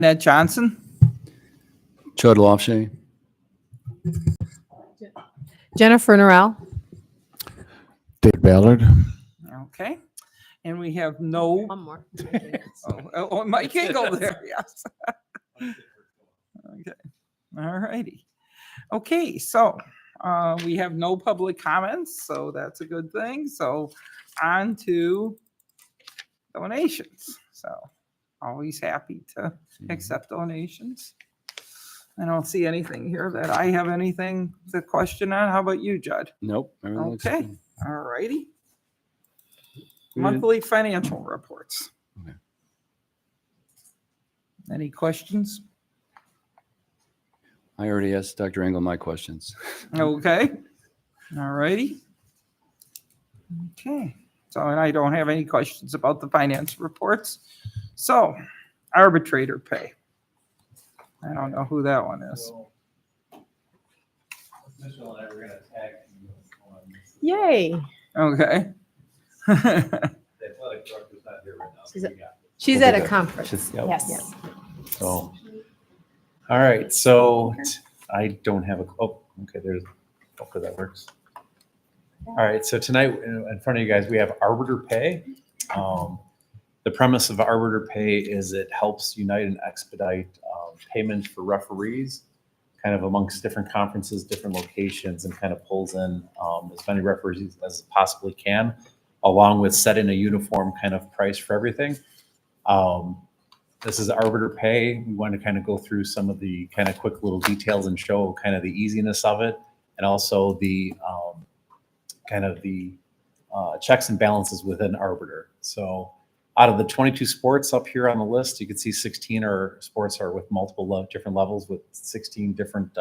Ned Johnson. Chud Lofshay. Jennifer Norrell. Dave Ballard. Okay. And we have no. One more. Oh, Mike Engel there. Yes. Okay. All righty. Okay. So we have no public comments. So that's a good thing. So on to donations. So always happy to accept donations. I don't see anything here that I have anything to question on. How about you, Judd? Nope. everything looks Okay. good. All righty. Good. Monthly financial reports. Okay. Any questions? I already asked Dr. Engel my questions. Okay. All righty. Okay. So, and I don't have any questions about the finance reports. So, arbitrator pay. I don't know who that one is. Yay. Okay. She's at a conference. Yep. Yes. So, all right. So I don't have a. Oh, okay. There's. Hopefully that works. All right. So tonight in front of you guys, we have arbiter pay. The premise of arbiter pay is it helps unite and expedite payments for referees, kind of amongst different conferences, different locations, and kind of pulls in as many referees as it possibly can, along with setting a uniform kind of price for everything. This is arbiter pay. We want to kind of go through some of the kind of quick little details and show kind of the easiness of it, and also the kind of the checks and balances within arbiter. So out of the 22 sports up here on the list, you can see 16 sports are with multiple different levels with 16 different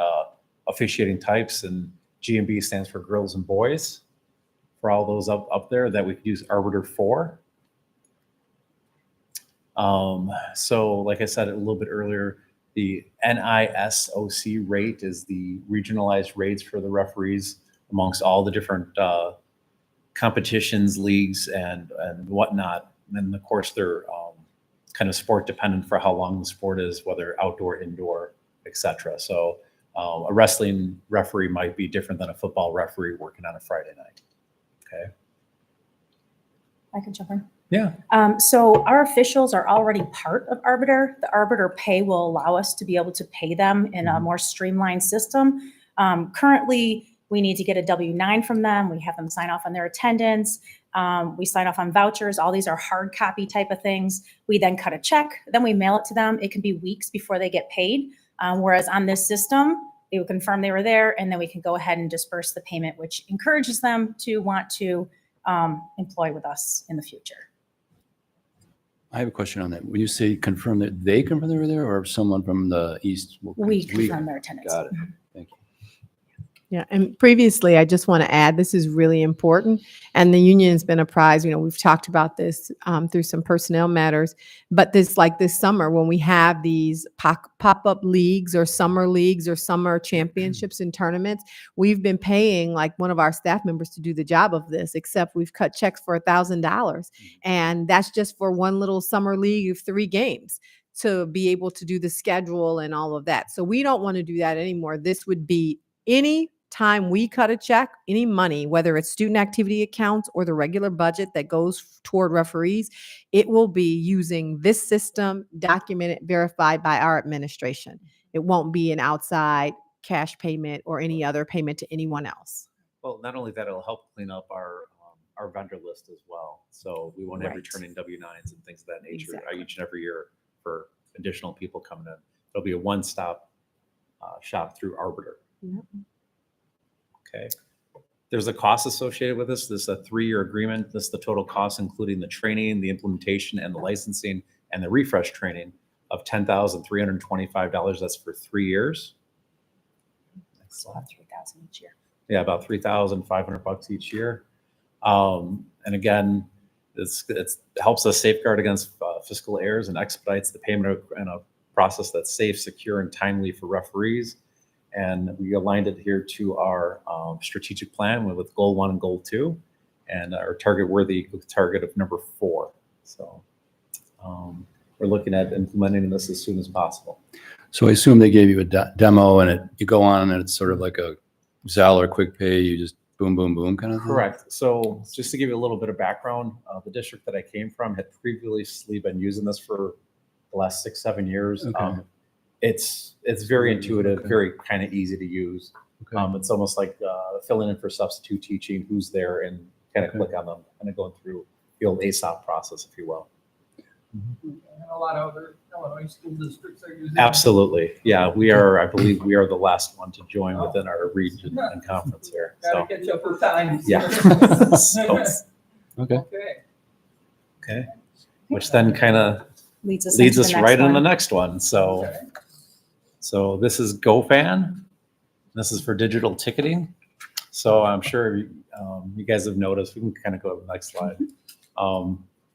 officiating types, and G&B stands for girls and boys. For all those up there that we could use arbiter for. So like I said a little bit earlier, the NISOC rate is the regionalized rates for the referees amongst all the different competitions, leagues, and whatnot. And of course, they're kind of sport dependent for how long the sport is, whether outdoor, indoor, etc. So a wrestling referee might be different than a football referee working on a Friday night. Okay. I can jump in. Yeah. So our officials are already part of Arbiter. The Arbiter pay will allow us to be able to pay them in a more streamlined system. Currently, we need to get a W-9 from them. We have them sign off on their attendance. We sign off on vouchers. All these are hard copy type of things. We then cut a check, then we mail it to them. It can be weeks before they get paid. Whereas on this system, they would confirm they were there, and then we can go ahead and disperse the payment, which encourages them to want to employ with us in the future. I have a question on that. When you say confirm that they confirm they were there, or someone from the East? We confirm their attendance. Got it. Thank you. Yeah, and previously, I just want to add, this is really important, and the union has been apprised. You know, we've talked about this through some personnel matters, but this summer when we have these pop-up leagues or summer championships and tournaments, we've been paying like one of our staff members to do the job of this, except we've cut checks for $1,000, and that's just for one little summer league of 3 games to be able to do the schedule and all of that. So we don't want to do that anymore. This would be any time we cut a check, any money, whether it's student activity accounts or the regular budget that goes toward referees, it will be using this system, documented, verified by our administration. It won't be an outside cash payment or any other payment to anyone else. Well, not only that, it'll help clean up our vendor list as well. So we won't have returning W-9s and things of that nature each and every year for additional people coming in. It'll be a one-stop shop through Arbiter. Yep. Okay. There's a cost associated with this. This is a 3-year agreement. This is the total cost, including the training, the implementation, and the licensing, and the refresh training of $10,325. That's for 3 years. It's about $3,000 each year. Yeah, about $3,500 each year. And again, it helps us safeguard against fiscal errors and expedites the payment in a process that's safe, secure, and timely for referees. And we aligned it here to our strategic plan with goal 1 and goal 2, and our target worthy target of number 4. So we're looking at implementing this as soon as possible. So I assume they gave you a demo and you go on and it's sort of like a Zelle or Quick Pay. You just boom, boom, boom kind of thing? Correct. So just to give you a little bit of background, the district that I came from had previously been using this for the last 6-7 years. Okay. It's very intuitive, very kind of easy to use. Okay. It's almost like filling in for substitute teaching, who's there, and kind of click on them, kind of going through the old ASOP process, if you will. And a lot of other Illinois school districts are using. Absolutely. Yeah, we are, I believe we are the last one to join within our region and conference here. Gotta So, catch up with time. yeah. So, Okay. okay. Which then kind of Leads us leads into us the next right into one. the next one. So, Okay. so this is GoFan. This is for digital ticketing. So I'm sure you guys have noticed, we can kind of go to the next slide,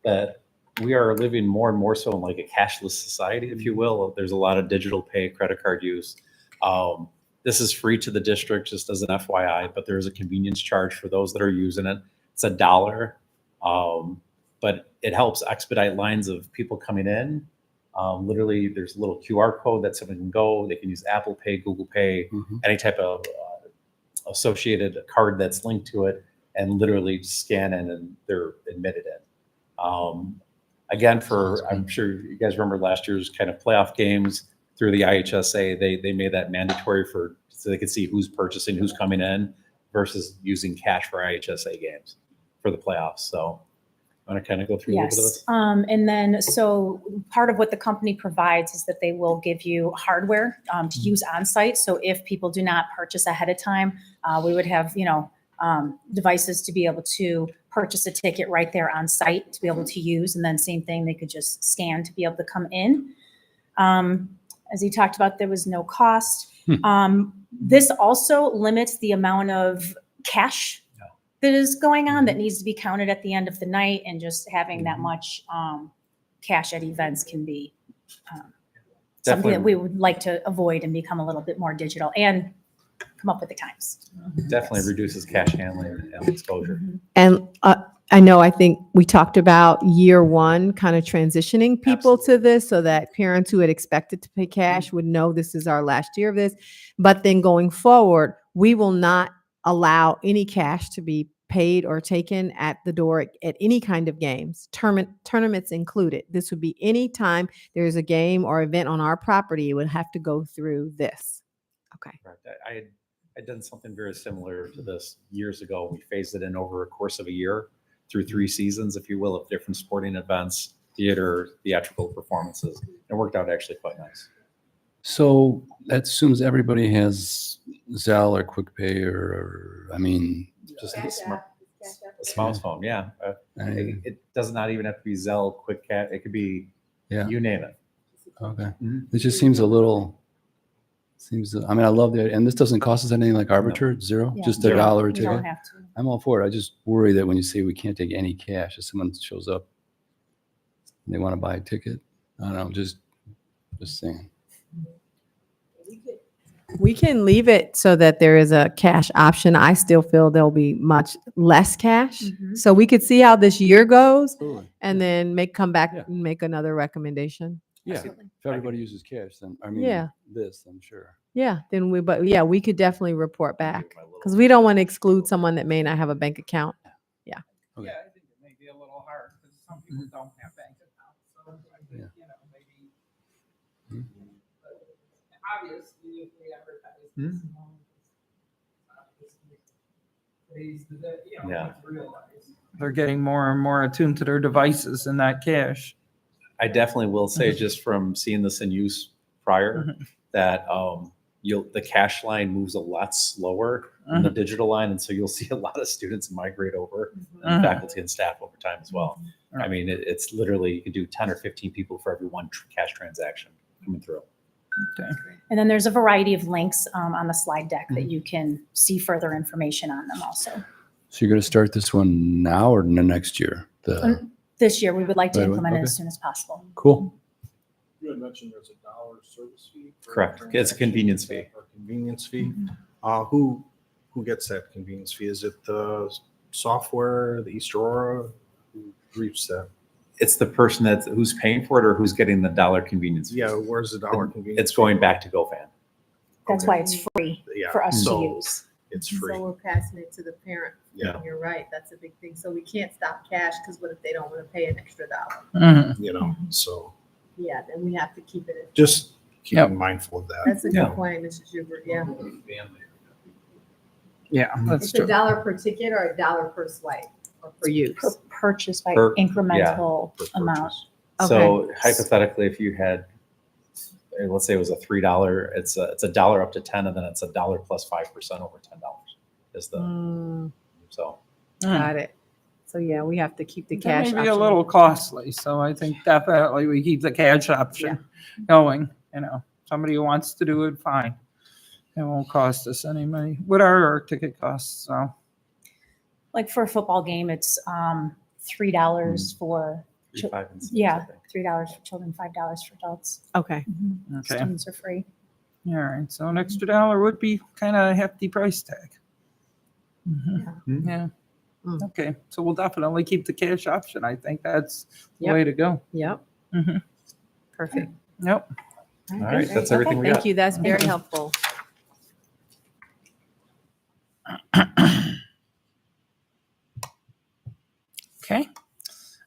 that we are living more and more so in like a cashless society, if you will. There's a lot of digital pay, credit card use. This is free to the district, just as an FYI, but there's a convenience charge for those that are using it. It's $1. But it helps expedite lines of people coming in. Literally, there's a little QR code that someone can go. They can use Apple Pay, Google Pay, Mhm. any type of associated card that's linked to it, and literally scan in and they're admitted in. Again, I'm sure you guys remember last year's kind of playoff games through the IHSA, they made that mandatory so they could see who's purchasing, who's coming in, versus using cash for IHSA games for the playoffs. So I want to kind of go through a little bit of Yes. this. And then, so part of what the company provides is that they will give you hardware to use on site. So if people do not purchase ahead of time, we would have, devices to be able to purchase a ticket right there on site to be able to use. And then same thing, they could just scan to be able to come in. As you talked about, there was no cost. This also limits the amount of cash that is going on that needs to be counted at the end of the night, and just having that much cash at events can be something that we would like to avoid and become a little bit more digital and come up with the times. Definitely reduces cash handling and exposure. And I think we talked about year one kind of transitioning people to this so that parents who had expected to pay cash would know this is our last year of this. But then going forward, we will not allow any cash to be paid or taken at the door at any kind of games, tournaments included. This would be any time there's a game or event on our property, it would have to go through this. Okay. Right. I'd done something very similar to this years ago. We phased it in over a course of a year through 3 seasons, if you will, of different sporting events, theatrical performances. It worked out actually quite nice. So that assumes everybody has Zelle or Quick Pay Just a smartphone, yeah. It does not even have to be Zelle, Quick Cat. It could be, yeah. you name it. Okay. It just seems I love that. And this doesn't cost us anything like Arbiter, zero, Yeah. just Zero. $1 or We don't 2. have to. I'm all for it. I just worry that when you say we can't take any cash, if someone shows up and they want to buy a ticket, I don't know, just saying. We can leave it so that there is a cash option. I still feel there'll be much less cash. Mhm. So we could see how this year goes Absolutely. and then come back Yeah. and make another recommendation. Yeah. Absolutely. If everybody uses cash, then, Yeah. this, I'm sure. Yeah, we could definitely report back because we don't want to exclude someone that may not have a bank account. Okay. Yeah, I think it may be a little hard because some people don't have bank accounts. So I think, Yeah. maybe. Mhm. But obviously, if we advertise this, Yeah. they're getting more and more attuned to their devices and that cash. I definitely will say, just from seeing this in use prior, that the cash line moves a lot slower than the digital line, and so you'll see a lot of students migrate over, and faculty and staff over time as well. I mean, it's literally, you can do 10 or 15 people for every one cash transaction coming through. Okay. And then there's a variety of links on the slide deck that you can see further information on them also. So you're going to start this one now or next year? This year, we would like to Right away, implement it okay. as soon as possible. Cool. You had mentioned there's $1 service fee. for Correct. It's a convenience fee. Or convenience fee. Who gets that convenience fee? Is it the software, the East Aurora? Who reaps that? it's the person who's paying for it or who's getting the dollar convenience fee. Yeah, where's the dollar convenience? It's going back to GoFan. That's Okay. why it's free Yeah, for us to so use. it's free. So we're passing it to the parent. Yeah. You're right. That's a big thing. So we can't stop cash because what if they don't want to pay an extra dollar? Mhm. You know, so Yeah, then we have to keep it. just Yep. keep mindful of that. That's a Yeah. good point, Mrs. Hubert. Yeah. Yeah, that's It's a true. dollar per ticket or a dollar per swipe or per use? Per purchase by Per- incremental Per amount. purchase. So hypothetically, if you had, let's say it was a $3, it's a dollar up to 10, and then it's a dollar plus 5% over $10 is the, Mm, so. got it. So yeah, we have to keep the That cash. may be a option. little costly, so I think definitely we keep the cash option going, you know. Somebody who wants to do it, fine. It won't cost us any money. What are our ticket costs? So, Like for a football game, it's $3 for, 3, 5, and 6, I yeah, think. $3 for children, $5 for adults. Okay. okay. Students are free. All right. So an extra dollar would be kind of a hefty price tag. Mhm. Hmm. Yeah. Mm. Okay. So we'll definitely keep the cash option. I think that's the Yep. way to go. Yep. Mhm. Perfect. Yep. All right, that's everything we Thank got. you. That's very helpful. Okay.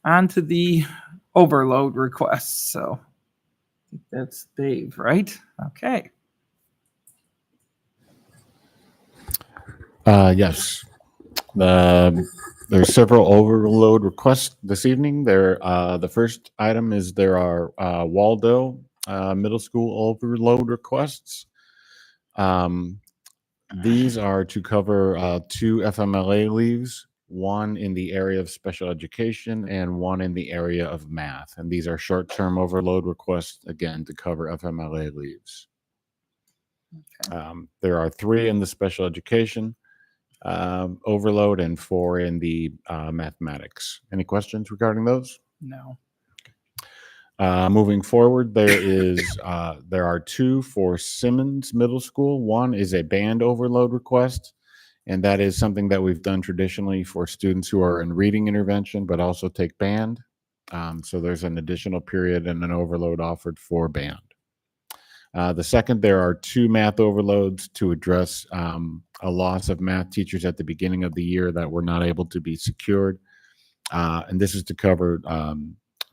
On to the overload requests. So I think that's Dave, right? Okay. Yes. There's several overload requests this evening. The first item is there are Waldo middle school overload requests. These are to cover 2 FMLA leaves, one in the area of special education and one in the area of math. And these are short-term overload requests, again, to cover FMLA leaves. There are 3 in the special education overload and 4 in the mathematics. Any questions regarding those? No. Moving forward, there are 2 for Simmons Middle School. One is a band overload request, and that is something that we've done traditionally for students who are in reading intervention, but also take band. So there's an additional period and an overload offered for band. The second, there are 2 math overloads to address a loss of math teachers at the beginning of the year that were not able to be secured. And this is to cover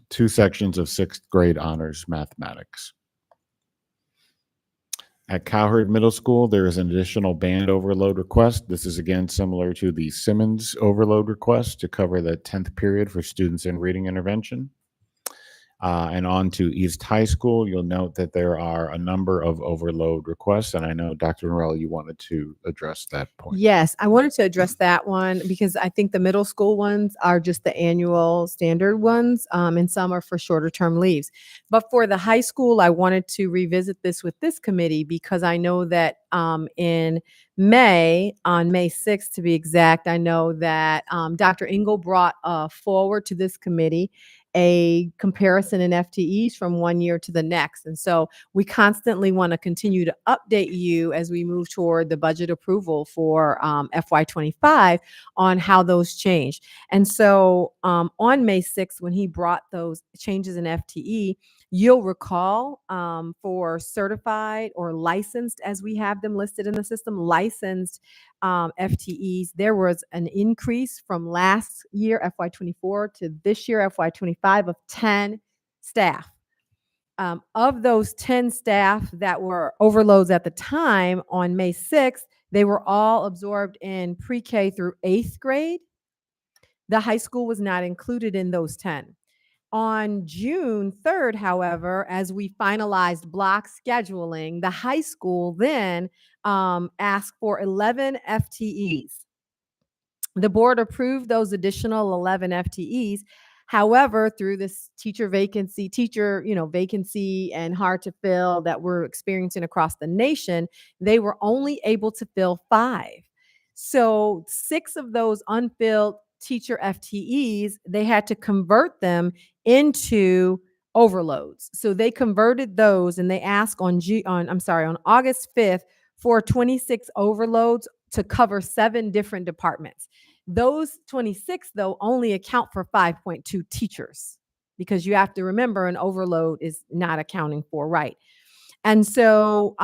2 sections of 6th grade honors mathematics. At Cowherd Middle School, there is an additional band overload request. This is again similar to the Simmons overload request to cover the 10th period for students in reading intervention. And on to East High School, you'll note that there are a number of overload requests, and I know, Dr. Norrell, you wanted to address that point. Yes, I wanted to address that one because I think the middle school ones are just the annual standard ones, and some are for shorter term leaves. But for the high school, I wanted to revisit this with this committee because I know that in May, on May 6th to be exact, I know that Dr. Engel brought forward to this committee a comparison in FTEs from one year to the next. And so we constantly want to continue to update you as we move toward the budget approval for FY25 on how those change. And so on May 6th, when he brought those changes in FTE, you'll recall for certified or licensed, as we have them listed in the system, licensed FTEs, there was an increase from last year, FY24, to this year, FY25, of 10 staff. Of those 10 staff that were overloads at the time on May 6th, they were all absorbed in pre-K through 8th grade. The high school was not included in those 10. On June 3rd, however, as we finalized block scheduling, the high school then asked for 11 FTEs. The board approved those additional 11 FTEs. However, through this teacher vacancy and hard to fill that we're experiencing across the nation, they were only able to fill 5. So 6 of those unfilled teacher FTEs, they had to convert them into overloads. So they converted those and they asked on August 5th for 26 overloads to cover 7 different departments. Those 26, though, only account for 5.2 teachers. because you have to remember an overload is not accounting for, right? And so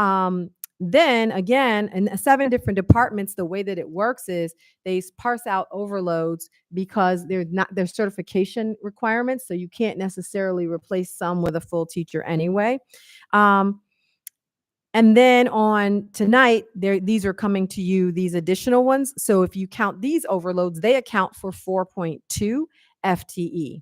then again, in 7 different departments, the way that it works is they parse out overloads because there's certification requirements. So you can't necessarily replace some with a full teacher anyway. And then on tonight, these are coming to you, these additional ones. So if you count these overloads, they account for 4.2 FTE.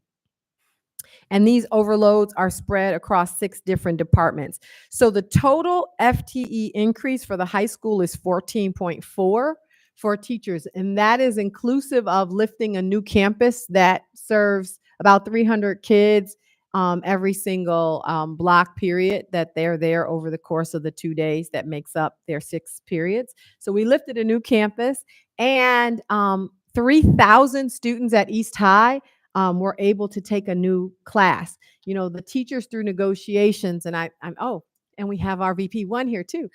And these overloads are spread across 6 different departments. So the total FTE increase for the high school is 14.4 for teachers. And that is inclusive of lifting a new campus that serves about 300 kids every single block period that they're there over the course of the 2 days that makes up their 6 periods. So we lifted a new campus, and 3,000 students at East High were able to take a new class. You know, the teachers through negotiations, and and we have our VP1 here too.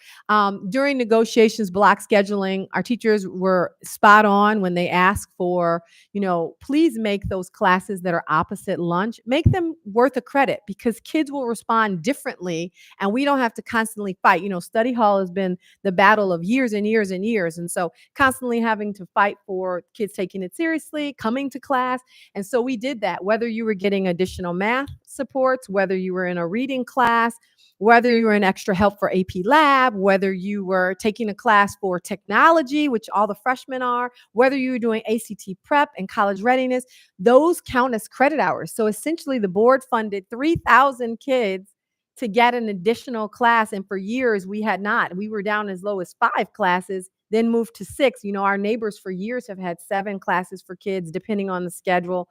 During negotiations, block scheduling, our teachers were spot on when they asked for, you know, please make those classes that are opposite lunch, make them worth a credit, because kids will respond differently and we don't have to constantly fight. You know, study hall has been the battle of years and years and years. And so constantly having to fight for kids taking it seriously, coming to class. And so we did that, whether you were getting additional math supports, whether you were in a reading class, whether you were in extra help for AP Lab, whether you were taking a class for technology, which all the freshmen are, whether you were doing ACT prep and college readiness, those count as credit hours. So essentially the board funded 3,000 kids to get an additional class. And for years we had not. We were down as low as 5 classes, then moved to 6. You know, our neighbors for years have had 7 classes for kids, depending on the schedule,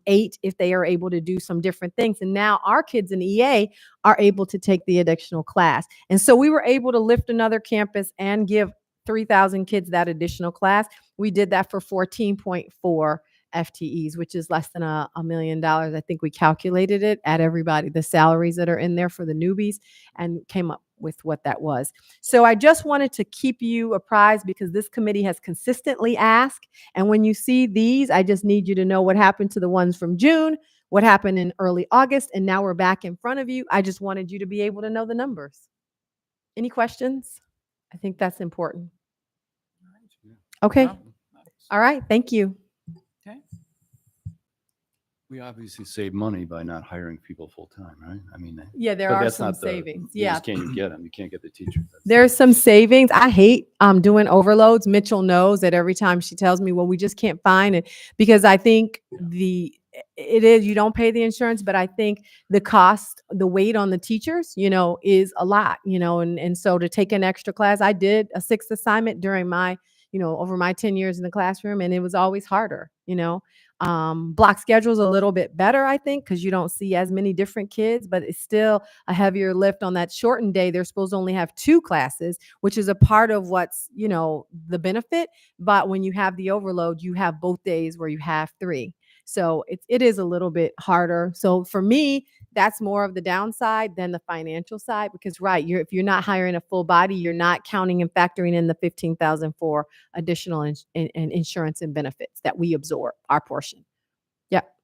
8 if they are able to do some different things. And now our kids in EA are able to take the additional class. And so we were able to lift another campus and give 3,000 kids that additional class. We did that for 14.4 FTEs, which is less than $1 million. I think we calculated it at everybody, the salaries that are in there for the newbies, and came up with what that was. So I just wanted to keep you apprised, because this committee has consistently asked. And when you see these, I just need you to know what happened to the ones from June, what happened in early August, and now we're back in front of you. I just wanted you to be able to know the numbers. Any questions? I think that's important. Okay. All right. Thank you. Okay. We obviously save money by not hiring people full time, right? I mean, Yeah, there but are that's some not the- savings. you Yeah. just can't even get them. You can't get the teachers. There's some savings. I hate doing overloads. Mitchell knows that every time she tells me, well, we just can't find it, because I think it is, you don't pay the insurance, but I think the cost, the weight on the teachers, you know, is a lot, you know, and so to take an extra class, I did a 6th assignment during my, you know, over my 10 years in the classroom, and it was always harder, you know. Block schedule's a little bit better, I think, because you don't see as many different kids, but it's still a heavier lift on that shortened day. They're supposed to only have 2 classes, which is a part of what's, you know, the benefit. But when you have the overload, you have both days where you have 3. So it is a little bit harder. So for me, that's more of the downside than the financial side, because if you're not hiring a full body, you're not counting and factoring in the $15,000 for additional insurance and benefits that we absorb, our portion. Yep.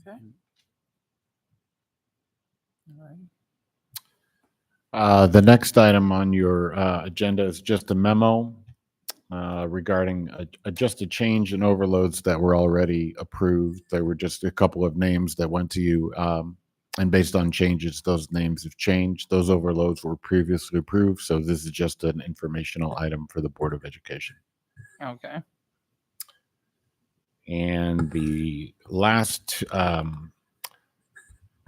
Okay. All right. The next item on your agenda is just a memo regarding just a change in overloads that were already approved. There were just a couple of names that went to you, and based on changes, those names have changed. Those overloads were previously approved, so this is just an informational item for the Board of Education. Okay. And the last, we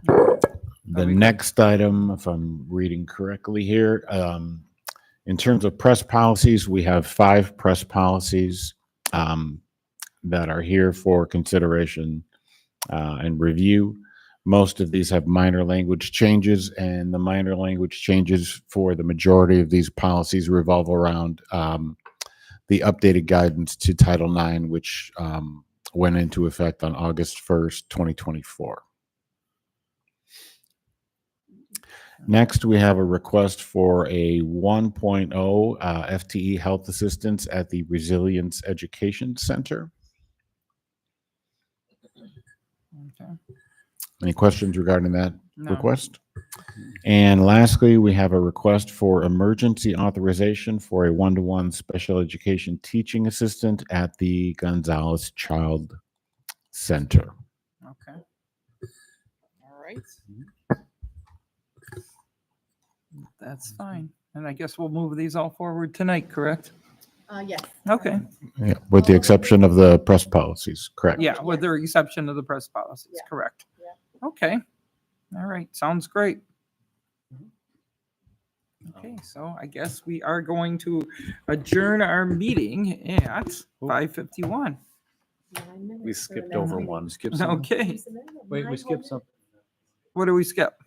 the good? next item, if I'm reading correctly here, in terms of press policies, we have 5 press policies that are here for consideration and review. Most of these have minor language changes, and the minor language changes for the majority of these policies revolve around the updated guidance to Title IX, which went into effect on August 1st, 2024. Next, we have a request for a 1.0 FTE health assistance at the Resilience Education Center. Okay. Any questions regarding that No. request? And lastly, we have a request for emergency authorization for a one-to-one special education teaching assistant at the Gonzalez Child Center. Okay. All right. That's fine. And I guess we'll move these all forward tonight, correct? Yes. Okay. Yeah, with the exception of the press policies, correct? Yeah, with the exception of the press policies, Yeah. correct? Yeah. Okay. All right, sounds great. Okay, so I guess we are going to adjourn our meeting at 5:51. We skipped over one. Skip some. Okay, Wait, we skipped some. what do we skip?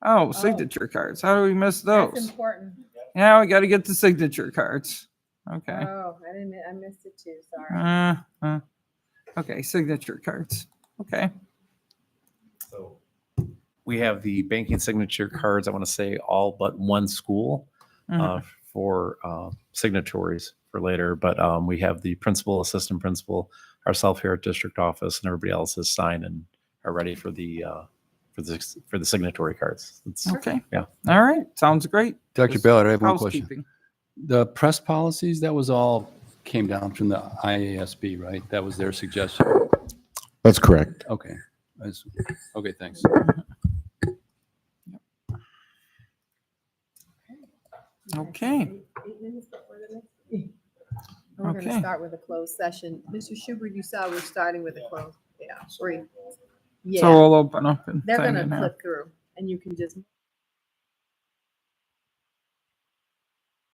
Oh, signature cards. How do we miss those? important. Yeah, we got to get the signature cards. Okay. Oh, I missed it too, sorry. Okay, signature cards. Okay. So we have the banking signature cards, I want to say all but one school Mhm. for signatories for later. But we have the principal, assistant principal, ourselves here at district office, and everybody else is signed and are ready for the signatory cards. Okay. Yeah. All right. Sounds great. Dr. Just Ballard, I have one question. Housekeeping. The press policies, that was all came down from the IASB, right? That was their suggestion. That's correct. Okay. Okay, thanks. Okay. We're going to Okay. start with a closed session. Mr. Schubert, you saw we're starting with a closed, yeah, free. So Yeah, we'll open up and they're thing going in to here. click through and you can just